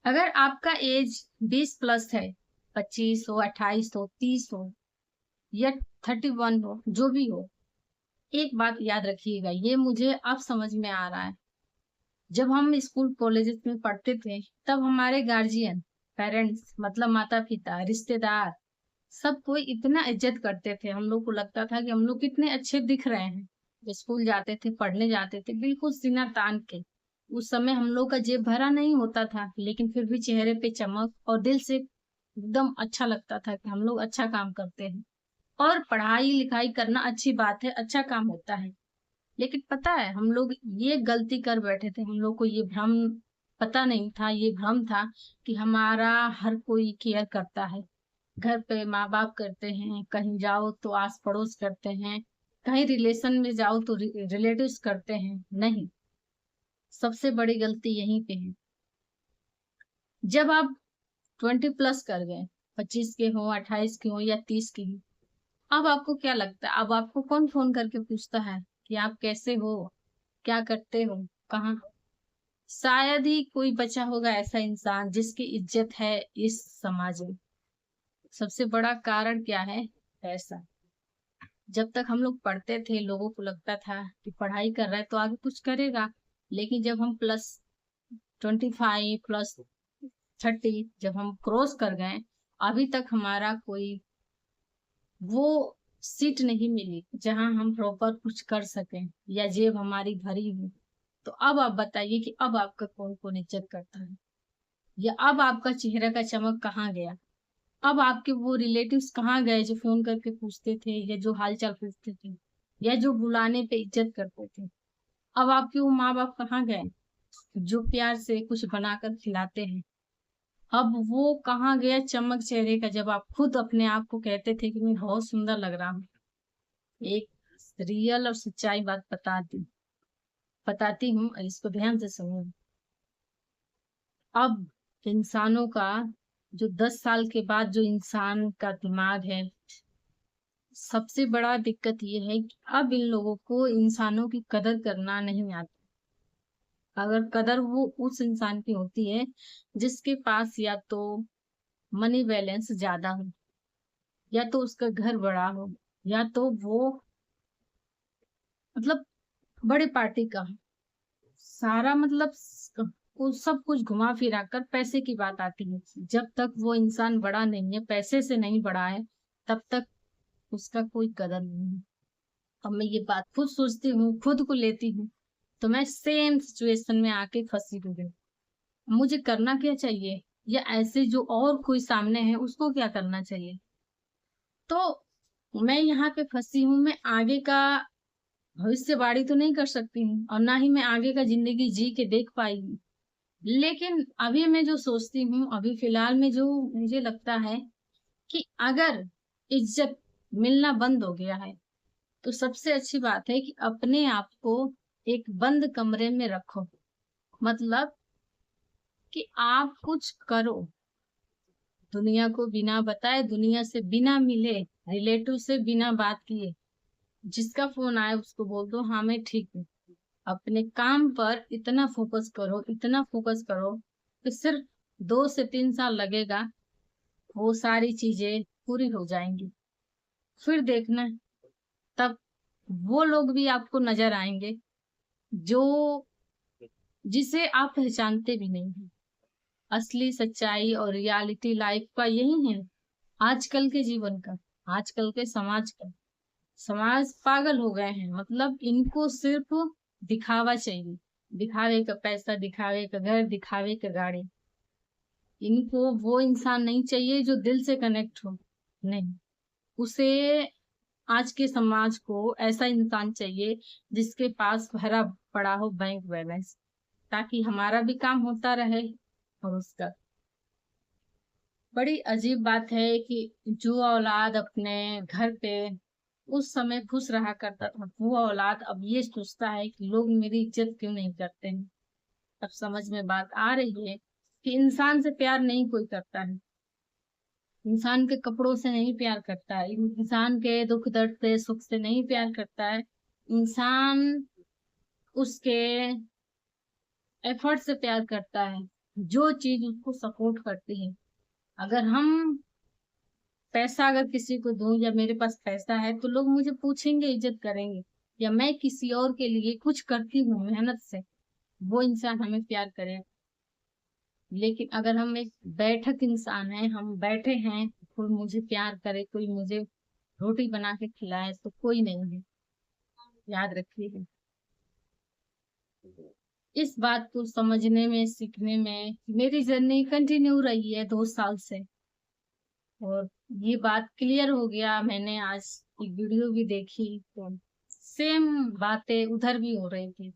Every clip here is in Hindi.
अगर आपका एज 20 प्लस है, 25 हो, 28 हो, 30 हो या 31 हो, जो भी हो, एक बात याद रखिएगा, ये मुझे अब समझ में आ रहा है। जब हम स्कूल कॉलेजेस में पढ़ते थे, तब हमारे गार्जियन, पेरेंट्स मतलब माता पिता, रिश्तेदार, सब कोई इतना इज्जत करते थे। हम लोग को लगता था कि हम लोग कितने अच्छे दिख रहे हैं। जब स्कूल जाते थे, पढ़ने जाते थे, बिल्कुल सीना तान के। उस समय हम लोग का जेब भरा नहीं होता था, लेकिन फिर भी चेहरे पे चमक और दिल से एकदम अच्छा लगता था कि हम लोग अच्छा काम करते हैं। और पढ़ाई लिखाई करना अच्छी बात है, अच्छा काम होता है। लेकिन पता है, हम लोग ये गलती कर बैठे थे। हम लोग को ये भ्रम पता नहीं था, ये भ्रम था कि हमारा हर कोई केयर करता है। घर पे माँ बाप करते हैं, कहीं जाओ तो आस पड़ोस करते हैं, कहीं रिलेशन में जाओ तो रिलेटिव्स करते हैं। नहीं, सबसे बड़ी गलती यहीं पे है। जब आप 20 प्लस कर गए, 25 के हो, 28 के हो या 30 के हो, अब आपको क्या लगता है? अब आपको कौन फोन करके पूछता है कि आप कैसे हो, क्या करते हो, कहाँ हो? शायद ही कोई बचा होगा ऐसा इंसान जिसकी इज्जत है इस समाज में। सबसे बड़ा कारण क्या है? पैसा। जब तक हम लोग पढ़ते थे, लोगों को लगता था कि पढ़ाई कर रहा है तो आगे कुछ करेगा। लेकिन जब हम प्लस 25 प्लस 30 जब हम क्रॉस कर गए, अभी तक हमारा कोई वो सीट नहीं मिली जहां हम प्रॉपर कुछ कर सकें या जेब हमारी भरी हो। तो अब आप बताइए कि अब आपका कौन कौन इज्जत करता है, या अब आपका चेहरे का चमक कहाँ गया? अब आपके वो रिलेटिव्स कहाँ गए जो फोन करके पूछते थे, या जो हाल चाल पूछते थे, या जो बुलाने पे इज्जत करते थे? अब आपके वो माँ बाप कहाँ गए जो प्यार से कुछ बनाकर खिलाते हैं? अब वो कहाँ गया चमक चेहरे का, जब आप खुद अपने आप को कहते थे कि मैं बहुत सुंदर लग रहा हूँ? एक रियल और सच्चाई बात बताती हूँ, और इसको ध्यान से सुनो। अब इंसानों का जो 10 साल के बाद जो इंसान का दिमाग है, सबसे बड़ा दिक्कत ये है कि अब इन लोगों को इंसानों की कदर करना नहीं आता। अगर कदर वो उस इंसान की होती है जिसके पास या तो मनी बैलेंस ज्यादा हो, या तो उसका घर बड़ा हो, या तो वो मतलब बड़े पार्टी का हो। सारा मतलब वो सब कुछ घुमा फिरा कर पैसे की बात आती है। जब तक वो इंसान बड़ा नहीं है, पैसे से नहीं बड़ा है, तब तक उसका कोई कदर नहीं है। अब मैं ये बात खुद सोचती हूँ, खुद को लेती हूँ, तो मैं सेम सिचुएशन में आके फंसी हुई हूँ। मुझे करना क्या चाहिए, या ऐसे जो और कोई सामने है उसको क्या करना चाहिए? तो मैं यहाँ पे फंसी हूँ। मैं आगे का भविष्यवाणी तो नहीं कर सकती हूँ, और ना ही मैं आगे का जिंदगी जी के देख पाई हूँ। लेकिन अभी मैं जो सोचती हूँ, अभी फिलहाल में जो मुझे लगता है कि अगर इज्जत मिलना बंद हो गया है, तो सबसे अच्छी बात है कि अपने आप को एक बंद कमरे में रखो। मतलब कि आप कुछ करो, दुनिया को बिना बताए, दुनिया से बिना मिले, रिलेटिव से बिना बात किए, जिसका फोन आए उसको बोल दो हाँ मैं ठीक हूँ। अपने काम पर इतना फोकस करो, इतना फोकस करो कि सिर्फ 2 से 3 साल लगेगा, वो सारी चीजें पूरी हो जाएंगी। फिर देखना, तब वो लोग भी आपको नजर आएंगे जो जिसे आप पहचानते भी नहीं हैं। असली सच्चाई और रियलिटी लाइफ का यही है, आजकल के जीवन का, आजकल के समाज का। समाज पागल हो गए हैं, मतलब इनको सिर्फ दिखावा चाहिए। दिखावे का पैसा, दिखावे का घर, दिखावे का गाड़ी। इनको वो इंसान नहीं चाहिए जो दिल से कनेक्ट हो। नहीं, उसे आज के समाज को ऐसा इंसान चाहिए जिसके पास भरा पड़ा हो बैंक बैलेंस, ताकि हमारा भी काम होता रहे और उसका। बड़ी अजीब बात है कि जो औलाद अपने घर पे उस समय खुश रहा करता था, वो औलाद अब ये सोचता है कि लोग मेरी इज्जत क्यों नहीं करते हैं। अब समझ में बात आ रही है कि इंसान से प्यार नहीं कोई करता है, इंसान के कपड़ों से नहीं प्यार करता है, इंसान के दुख दर्द से, सुख से नहीं प्यार करता है। इंसान उसके एफर्ट से प्यार करता है, जो चीज उसको सपोर्ट करती है। अगर हम पैसा अगर किसी को दूं या मेरे पास पैसा है तो लोग मुझे पूछेंगे, इज्जत करेंगे। या मैं किसी और के लिए कुछ करती हूँ मेहनत से, वो इंसान हमें प्यार करे। लेकिन अगर हम एक बैठक इंसान है, हम बैठे हैं, कोई मुझे प्यार करे, कोई मुझे रोटी बना के खिलाए, तो कोई नहीं है। याद रखिएगा। इस बात को समझने में, सीखने में मेरी जर्नी कंटिन्यू रही है 2 साल से। और ये बात क्लियर हो गया। मैंने आज एक वीडियो भी देखी तो सेम बातें उधर भी हो रही थी,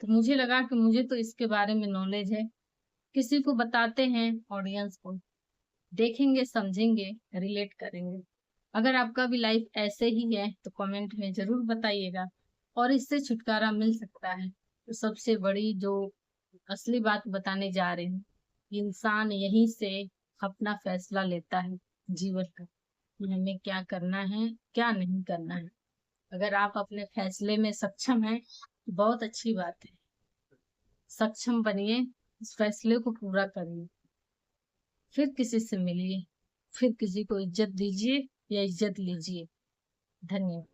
तो मुझे लगा कि मुझे तो इसके बारे में नॉलेज है, किसी को बताते हैं, ऑडियंस को देखेंगे, समझेंगे, रिलेट करेंगे। अगर आपका भी लाइफ ऐसे ही है तो कमेंट में जरूर बताइएगा। और इससे छुटकारा मिल सकता है तो सबसे बड़ी जो असली बात बताने जा रहे हैं, इंसान यहीं से अपना फैसला लेता है जीवन का, कि हमें क्या करना है, क्या नहीं करना है। अगर आप अपने फैसले में सक्षम हैं तो बहुत अच्छी बात है। सक्षम बनिए, इस फैसले को पूरा करिए, फिर किसी से मिलिए, फिर किसी को इज्जत दीजिए या इज्जत लीजिए। धन्यवाद।